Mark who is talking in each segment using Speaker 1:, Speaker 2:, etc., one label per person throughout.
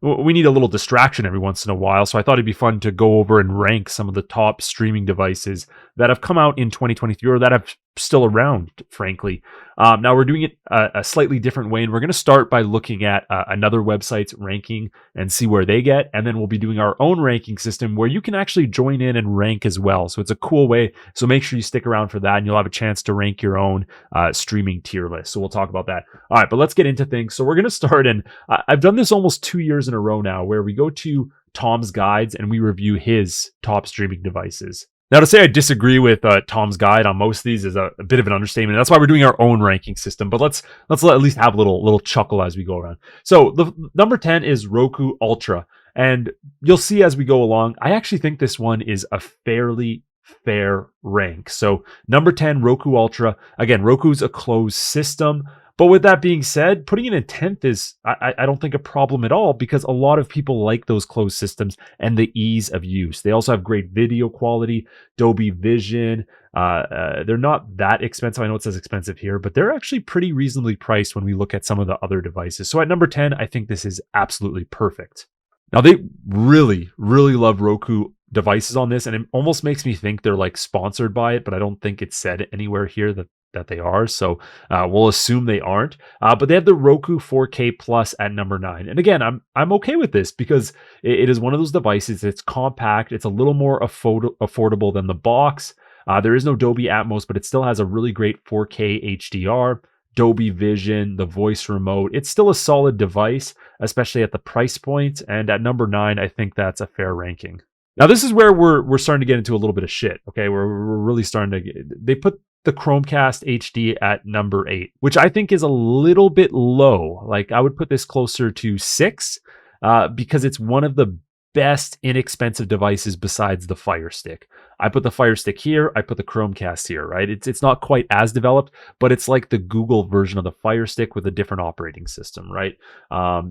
Speaker 1: we need a little distraction every once in a while. So I thought it'd be fun to go over and rank some of the top streaming devices that have come out in 2023 or that have still around, frankly. Now we're doing it a slightly different way, and we're going to start by looking at another website's ranking and see where they get, and then we'll be doing our own ranking system where you can actually join in and rank as well. So it's a cool way. So make sure you stick around for that, and you'll have a chance to rank your own streaming tier list. So we'll talk about that. All right, but let's get into things. So we're going to start, and I've done this almost 2 years in a row now, where we go to Tom's Guides and we review his top streaming devices. Now, to say I disagree with Tom's guide on most of these is a bit of an understatement. That's why we're doing our own ranking system. But let's at least have a little chuckle as we go around. So the number 10 is Roku Ultra, and you'll see as we go along. I actually think this one is a fairly fair rank. So number 10, Roku Ultra. Again, Roku's a closed system. But with that being said, putting it in 10th is, I don't think, a problem at all, because a lot of people like those closed systems and the ease of use. They also have great video quality, Dolby Vision. They're not that expensive. I know it says expensive here, but they're actually pretty reasonably priced when we look at some of the other devices. So at number 10, I think this is absolutely perfect. Now, they really, really love Roku devices on this, and it almost makes me think they're like sponsored by it, but I don't think it's said anywhere here that they are. So we'll assume they aren't. But they have the Roku 4K Plus at number 9. And again, I'm okay with this because it is one of those devices. It's compact. It's a little more affordable than the box. There is no Dolby Atmos, but it still has a really great 4K HDR, Dolby Vision, the voice remote. It's still a solid device, especially at the price point. And at number 9, I think that's a fair ranking. Now, this is where we're starting to get into a little bit of shit. Okay, we're really starting to. They put the Chromecast HD at number 8, which I think is a little bit low. Like, I would put this closer to 6 because it's one of the best inexpensive devices besides the Fire Stick. I put the Fire Stick here. I put the Chromecast here, right? It's not quite as developed, but it's like the Google version of the Fire Stick with a different operating system, right?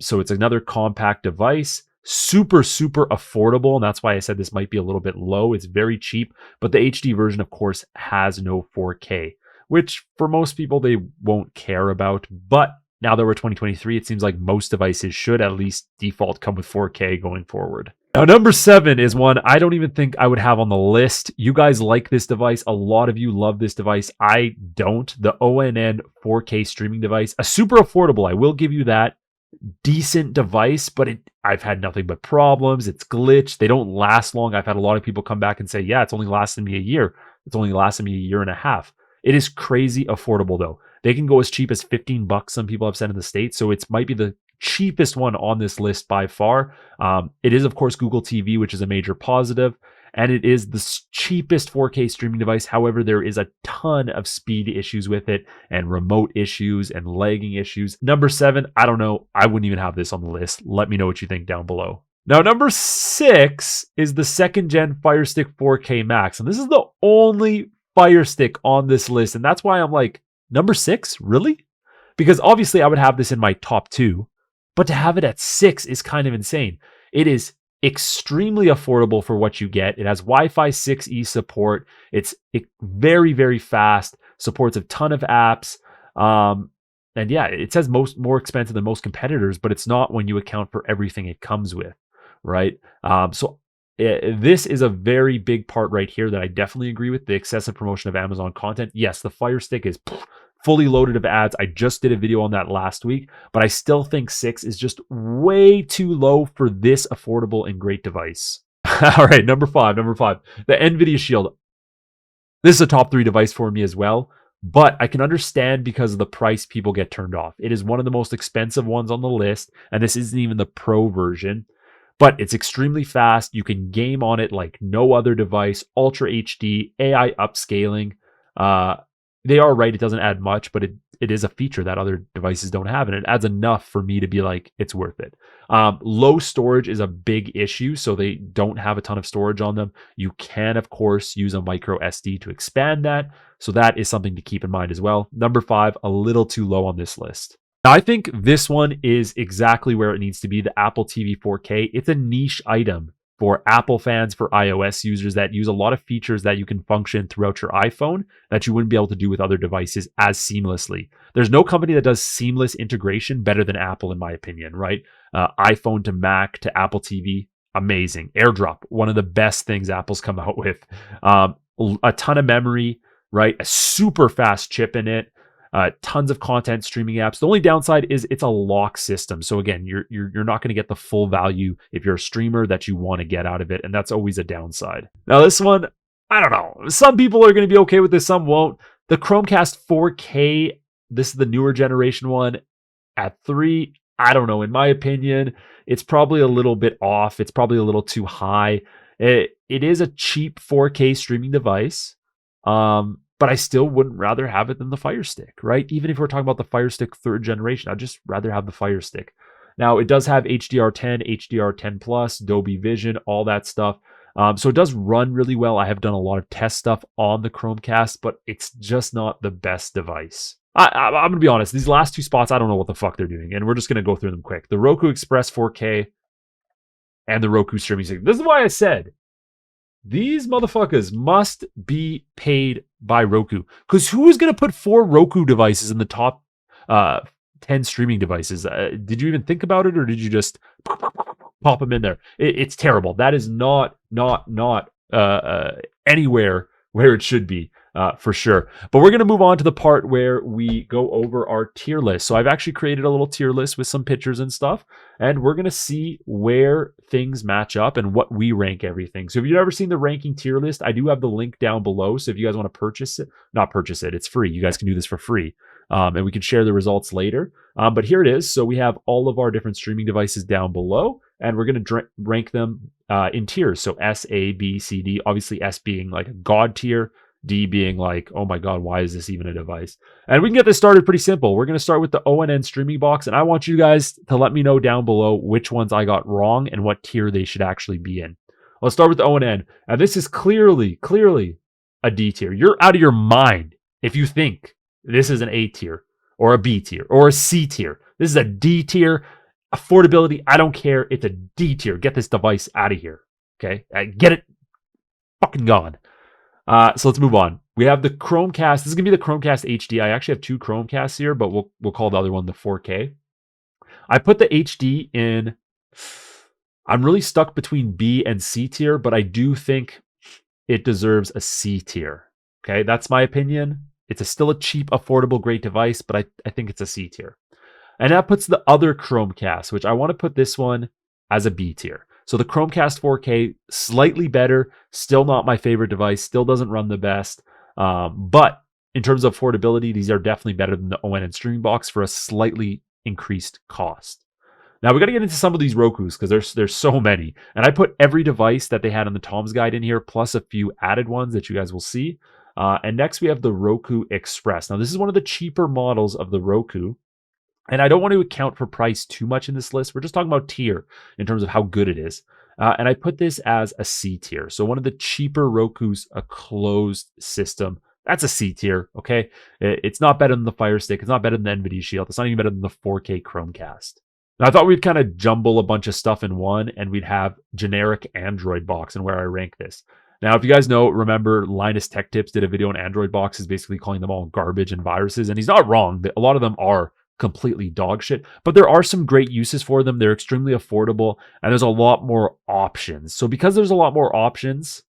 Speaker 1: So it's another compact device. Super affordable, and that's why I said this might be a little bit low. It's very cheap, but the HD version, of course, has no 4K, which for most people they won't care about. But now that we're 2023, it seems like most devices should at least default come with 4K going forward. Now, number 7 is one I don't even think I would have on the list. You guys like this device. A lot of you love this device. I don't. The ONN 4K streaming device, a super affordable, I will give you that. Decent device, but I've had nothing but problems. It's glitched. They don't last long. I've had a lot of people come back and say, yeah, it's only lasted me a year. It's only lasted me a year and a half. It is crazy affordable though. They can go as cheap as $15, some people have said in the States. So it might be the cheapest one on this list by far. It is, of course, Google TV, which is a major positive. And it is the cheapest 4K streaming device. However, there is a ton of speed issues with it and remote issues and lagging issues. Number 7, I don't know. I wouldn't even have this on the list. Let me know what you think down below. Now, number 6 is the 2nd gen Fire Stick 4K Max. And this is the only Fire Stick on this list. And that's why I'm like, number 6? Really? Because obviously I would have this in my top 2. But to have it at 6 is kind of insane. It is extremely affordable for what you get. It has Wi-Fi 6E support. It's very, very fast, supports a ton of apps. And yeah, it says more expensive than most competitors, but it's not when you account for everything it comes with, right? This is a very big part right here that I definitely agree with. The excessive promotion of Amazon content. Yes, the Fire Stick is fully loaded of ads. I just did a video on that last week, but I still think 6 is just way too low for this affordable and great device. All right, number 5, the NVIDIA Shield. This is a top 3 device for me as well, but I can understand because of the price people get turned off. It is one of the most expensive ones on the list, and this isn't even the Pro version, but it's extremely fast. You can game on it like no other device, Ultra HD, AI upscaling. They are right, it doesn't add much, but it is a feature that other devices don't have, and it adds enough for me to be like, it's worth it. Low storage is a big issue, so they don't have a ton of storage on them. You can, of course, use a micro SD to expand that, so that is something to keep in mind as well. Number 5, a little too low on this list. Now, I think this one is exactly where it needs to be, the Apple TV 4K. It's a niche item for Apple fans, for iOS users that use a lot of features that you can function throughout your iPhone that you wouldn't be able to do with other devices as seamlessly. There's no company that does seamless integration better than Apple, in my opinion, right? iPhone to Mac to Apple TV, amazing. AirDrop, one of the best things Apple's come out with. A ton of memory, right? A super fast chip in it. Tons of content streaming apps. The only downside is it's a lock system. So again, you're not going to get the full value if you're a streamer that you want to get out of it, and that's always a downside. Now this one, I don't know. Some people are going to be okay with this, some won't. The Chromecast 4K, this is the newer generation one at 3. I don't know. In my opinion, it's probably a little bit off. It's probably a little too high. It is a cheap 4K streaming device. But I still wouldn't rather have it than the Fire Stick, right? Even if we're talking about the Fire Stick 3rd generation, I'd just rather have the Fire Stick. Now, it does have HDR10, HDR10 Plus, Dolby Vision, all that stuff. So it does run really well. I have done a lot of test stuff on the Chromecast, but it's just not the best device. I'm going to be honest. These last 2 spots, I don't know what the fuck they're doing, and we're just going to go through them quick. The Roku Express 4K and the Roku Streaming Stick. This is why I said these motherfuckers must be paid by Roku. Because who is going to put 4 Roku devices in the top 10 streaming devices? Did you even think about it, or did you just pop them in there? It's terrible. That is not anywhere where it should be, for sure. But we're going to move on to the part where we go over our tier list. So I've actually created a little tier list with some pictures and stuff, and we're going to see where things match up and what we rank everything. So if you've never seen the ranking tier list, I do have the link down below. So if you guys want to not purchase it, it's free. You guys can do this for free. And we can share the results later. But here it is. So we have all of our different streaming devices down below, and we're going to rank them in tiers. So S, A, B, C, D. Obviously, S being like a God tier, D being like, oh my God, why is this even a device? And we can get this started pretty simple. We're going to start with the ONN streaming box, and I want you guys to let me know down below which ones I got wrong and what tier they should actually be in. Let's start with the ONN. And this is clearly a D tier. You're out of your mind if you think this is an A tier or a B tier or a C tier. This is a D tier. Affordability, I don't care. It's a D tier. Get this device out of here. Okay? Get it fucking gone. So let's move on. We have the Chromecast. This is going to be the Chromecast HD. I actually have 2 Chromecasts here, but we'll call the other one the 4K. I put the HD in. I'm really stuck between B and C tier, but I do think it deserves a C tier. Okay? That's my opinion. It's still a cheap, affordable, great device, but I think it's a C tier. And that puts the other Chromecast, which I want to put this one as a B tier. So the Chromecast 4K, slightly better, still not my favorite device, still doesn't run the best. But in terms of affordability, these are definitely better than the ONN streaming box for a slightly increased cost. Now we got to get into some of these Rokus because there's so many. And I put every device that they had on the Tom's Guide in here, plus a few added ones that you guys will see. And next we have the Roku Express. Now this is one of the cheaper models of the Roku. And I don't want to account for price too much in this list. We're just talking about tier in terms of how good it is. And I put this as a C tier. So one of the cheaper Roku's, a closed system. That's a C tier, okay? It's not better than the Fire Stick. It's not better than the NVIDIA Shield. It's not even better than the 4K Chromecast. Now, I thought we'd kind of jumble a bunch of stuff in one, and we'd have generic Android box and where I rank this. Now, if you guys remember Linus Tech Tips did a video on Android boxes, basically calling them all garbage and viruses. And he's not wrong. A lot of them are completely dog shit, but there are some great uses for them. They're extremely affordable, and there's a lot more options. So because there's a lot more options,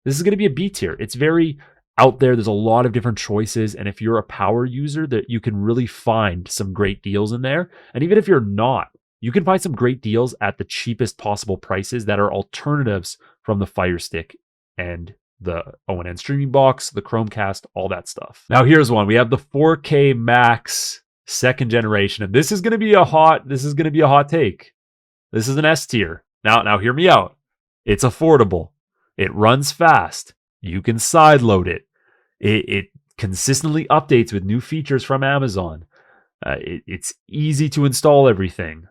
Speaker 1: this is going to be a B tier. It's very out there. There's a lot of different choices, and if you're a power user, that you can really find some great deals in there. And even if you're not, you can find some great deals at the cheapest possible prices that are alternatives from the Fire Stick and the ONN streaming box, the Chromecast, all that stuff. Now here's one. We have the 4K Max 2nd generation, and this is going to be a hot take. This is an S tier. Now hear me out. It's affordable. It runs fast. You can sideload it. It consistently updates with new features from Amazon. It's easy to install everything.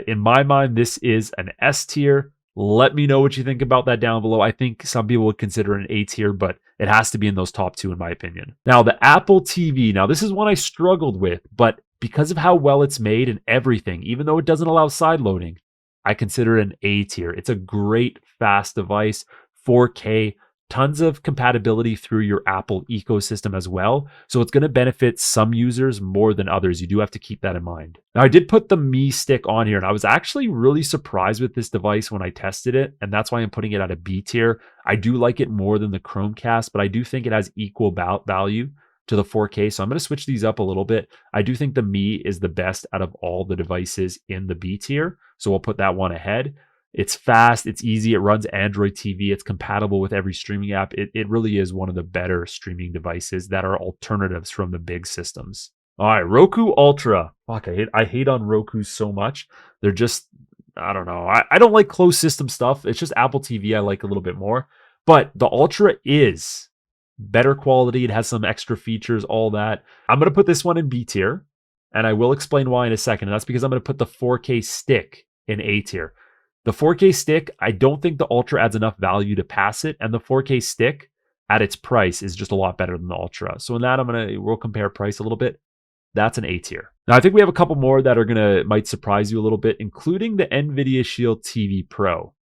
Speaker 1: In my mind, this is an S tier. Let me know what you think about that down below. I think some people would consider it an A tier, but it has to be in those top 2 in my opinion. Now, the Apple TV. Now, this is one I struggled with, but because of how well it's made and everything, even though it doesn't allow side loading, I consider it an A tier. It's a great fast device, 4K, tons of compatibility through your Apple ecosystem as well. So it's going to benefit some users more than others. You do have to keep that in mind. Now, I did put the Mi Stick on here, and I was actually really surprised with this device when I tested it, and that's why I'm putting it at a B tier. I do like it more than the Chromecast, but I do think it has equal value to the 4K. So I'm going to switch these up a little bit. I do think the Mi is the best out of all the devices in the B tier. So we'll put that one ahead. It's fast, it's easy, it runs Android TV, it's compatible with every streaming app. It really is one of the better streaming devices that are alternatives from the big systems. All right, Roku Ultra. Fuck, I hate on Roku so much. They're just, I don't know. I don't like closed system stuff. It's just Apple TV I like a little bit more. But the Ultra is better quality. It has some extra features, all that. I'm going to put this one in B tier, and I will explain why in a second. And that's because I'm going to put the 4K stick in A tier. The 4K stick, I don't think the Ultra adds enough value to pass it, and the 4K stick at its price is just a lot better than the Ultra. So in that, we'll compare price a little bit. That's an A tier. Now I think we have a couple more that might surprise you a little bit, including the NVIDIA Shield TV Pro.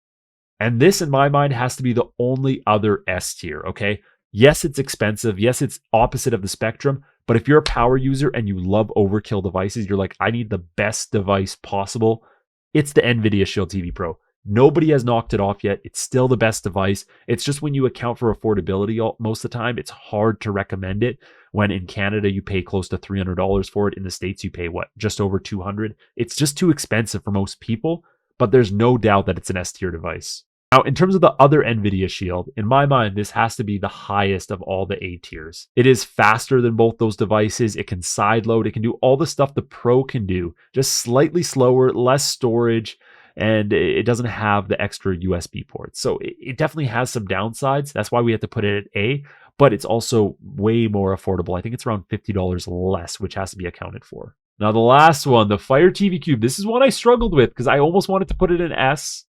Speaker 1: And this, in my mind, has to be the only other S tier, okay? Yes, it's expensive. Yes, it's opposite of the spectrum. But if you're a power user and you love overkill devices, you're like, I need the best device possible. It's the NVIDIA Shield TV Pro. Nobody has knocked it off yet. It's still the best device. It's just when you account for affordability most of the time, it's hard to recommend it. When in Canada, you pay close to $300 for it. In the States, you pay just over $200. It's just too expensive for most people, but there's no doubt that it's an S tier device. Now, in terms of the other NVIDIA Shield, in my mind, this has to be the highest of all the A tiers. It is faster than both those devices. It can sideload. It can do all the stuff the Pro can do, just slightly slower, less storage, and it doesn't have the extra USB ports. So it definitely has some downsides. That's why we have to put it at A, but it's also way more affordable. I think it's around $50 less, which has to be accounted for. Now, the last one, the Fire TV Cube. This is one I struggled with because I almost wanted to put it in S,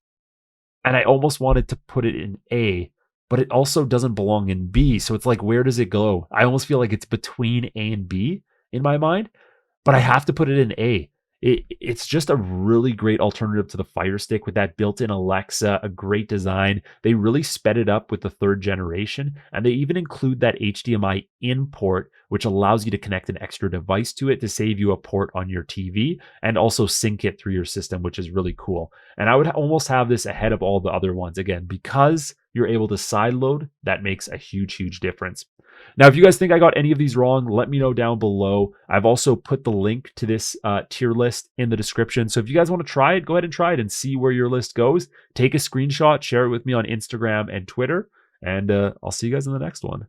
Speaker 1: and I almost wanted to put it in A, but it also doesn't belong in B. So it's like, where does it go? I almost feel like it's between A and B in my mind, but I have to put it in A. It's just a really great alternative to the Fire Stick with that built-in Alexa, a great design. They really sped it up with the 3rd generation, and they even include that HDMI in port, which allows you to connect an extra device to it to save you a port on your TV and also sync it through your system, which is really cool. And I would almost have this ahead of all the other ones, again, because you're able to sideload. That makes a huge, huge difference. Now, if you guys think I got any of these wrong, let me know down below. I've also put the link to this tier list in the description. So if you guys want to try it, go ahead and try it and see where your list goes. Take a screenshot, share it with me on Instagram and Twitter, and I'll see you guys in the next one.